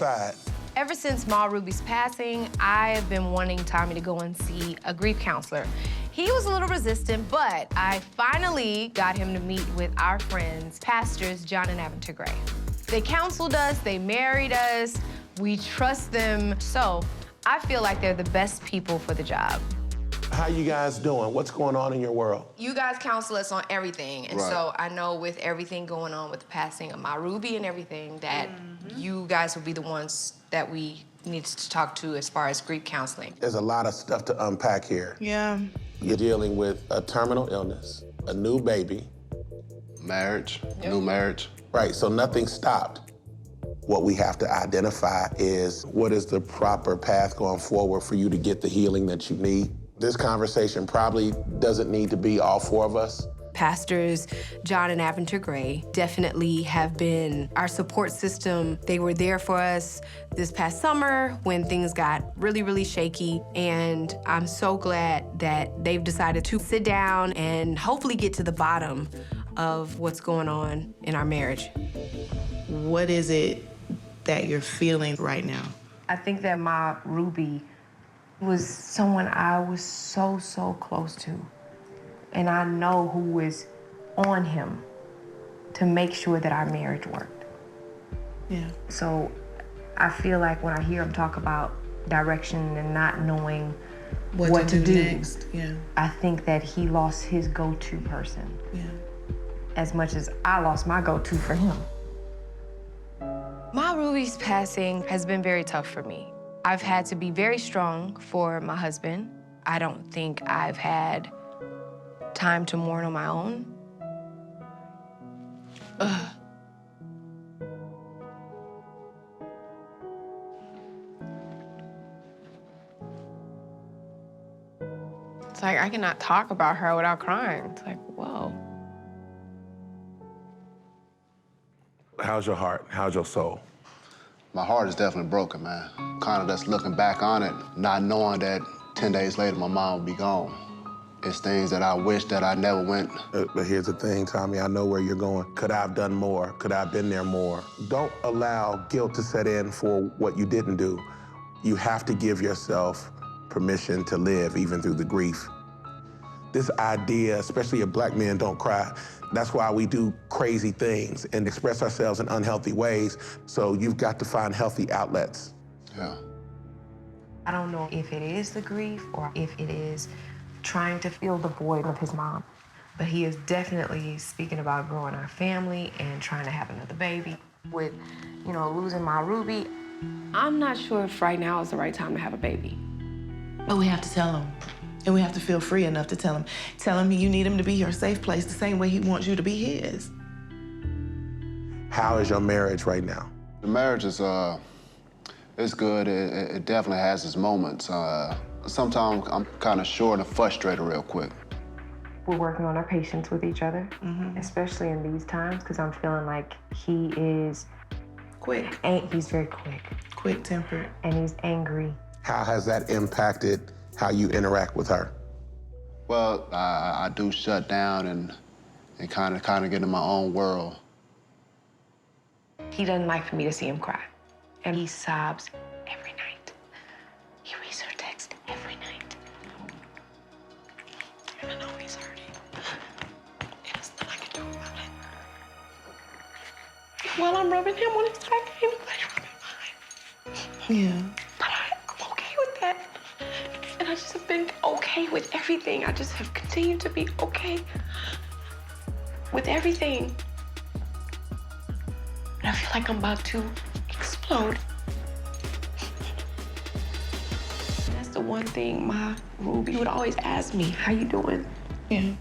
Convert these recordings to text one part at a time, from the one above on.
identified. Ever since Ma Ruby's passing, I've been wanting Tommy to go and see a grief counselor. He was a little resistant, but I finally got him to meet with our friends, pastors John and Aventer Gray. They counseled us, they married us, we trust them, so I feel like they're the best people for the job. How you guys doing? What's going on in your world? You guys counsel us on everything, and Right. so I know with everything going on with the passing of Ma Ruby and everything that you guys will be the ones that we need to talk to as far as grief counseling. There's a lot of stuff to unpack here. Yeah. You're dealing with a terminal illness, a new baby. Marriage, new marriage. Right, so nothing stopped. What we have to identify is what is the proper path going forward for you to get the healing that you need. This conversation probably doesn't need to be all four of us. Pastors John and Aventer Gray definitely have been our support system. They were there for us this past summer when things got really, really shaky. And I'm so glad that they've decided to sit down and hopefully get to the bottom of what's going on in our marriage. What is it that you're feeling right now? I think that Ma Ruby was someone I was so, so close to. And I know who was on him to make sure that our marriage worked. Yeah. So I feel like when I hear him talk about direction and not knowing what to do next. Yeah. I think that he lost his go-to person Yeah. as much as I lost my go-to for him. Ma Ruby's passing has been very tough for me. I've had to be very strong for my husband. I don't think I've had time to mourn on my own. Ugh. It's like I cannot talk about her without crying. It's like, whoa. How's your heart? How's your soul? My heart is definitely broken, man. Kind of just looking back on it, not knowing that 10 days later my mom would be gone. It's things that I wish that I never went. But here's the thing, Tommy, I know where you're going. Could I have done more? Could I have been there more? Don't allow guilt to set in for what you didn't do. You have to give yourself permission to live even through the grief. This idea, especially if black men don't cry, that's why we do crazy things and express ourselves in unhealthy ways. So you've got to find healthy outlets. Yeah. I don't know if it is the grief or if it is trying to fill the void of his mom. But he is definitely speaking about growing our family and trying to have another baby. With, you know, losing my Ruby, I'm not sure if right now is the right time to have a baby. But we have to tell him. And we have to feel free enough to tell him. Tell him you need him to be your safe place the same way he wants you to be his. How is your marriage right now? The marriage is, it's good. It definitely has its moments. Sometimes I'm kind of short and frustrated real quick. We're working on our patience with each other, especially in these times, because I'm feeling like he is Quick. He's very quick. Quick-tempered. And he's angry. How has that impacted how you interact with her? Well, I do shut down and kind of get in my own world. He doesn't like for me to see him cry. And he sobs every night. He reads her text every night. And I know he's hurting. And there's nothing I can do about it. While I'm rubbing him on his back, anybody's rubbing mine. Yeah. But I'm okay with that. And I just have been okay with everything. I just have continued to be okay with everything. And I feel like I'm about to explode. That's the one thing Ma Ruby would always ask me, how you doing? Yeah.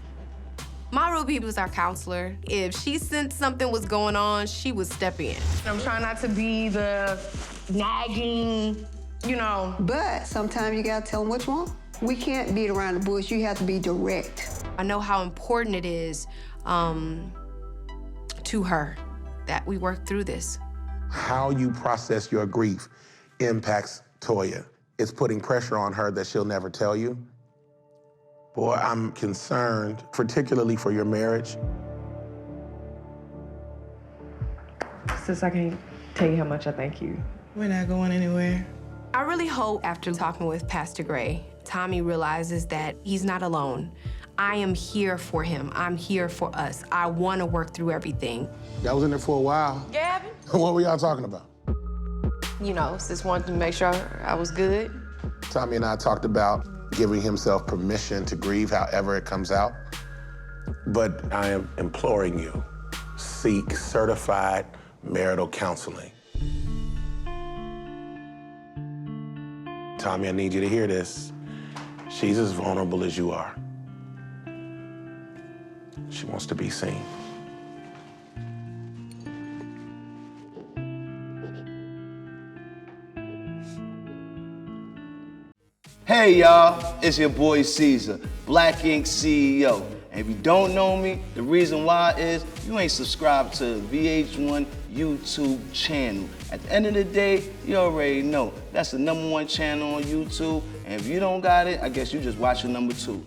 Ma Ruby was our counselor. If she sensed something was going on, she would step in. I'm trying not to be the nagging, you know. But sometimes you gotta tell them what you want. We can't beat around the bush. You have to be direct. I know how important it is to her that we work through this. How you process your grief impacts Toya. It's putting pressure on her that she'll never tell you. Boy, I'm concerned, particularly for your marriage. Sis, I can't tell you how much I thank you. We're not going anywhere. I really hope after talking with Pastor Gray, Tommi realizes that he's not alone. I am here for him. I'm here for us. I want to work through everything. Y'all was in there for a while. Gavin? What were y'all talking about? You know, just wanted to make sure I was good. Tommi and I talked about giving himself permission to grieve however it comes out. But I am imploring you, seek certified marital counseling. Tommi, I need you to hear this. She's as vulnerable as you are. She wants to be seen. Hey y'all, it's your boy Caesar, Black Ink CEO. And if you don't know me, the reason why is you ain't subscribed to the VH1 YouTube channel. At the end of the day, you already know, that's the #1 channel on YouTube. And if you don't got it, I guess you just watching #2.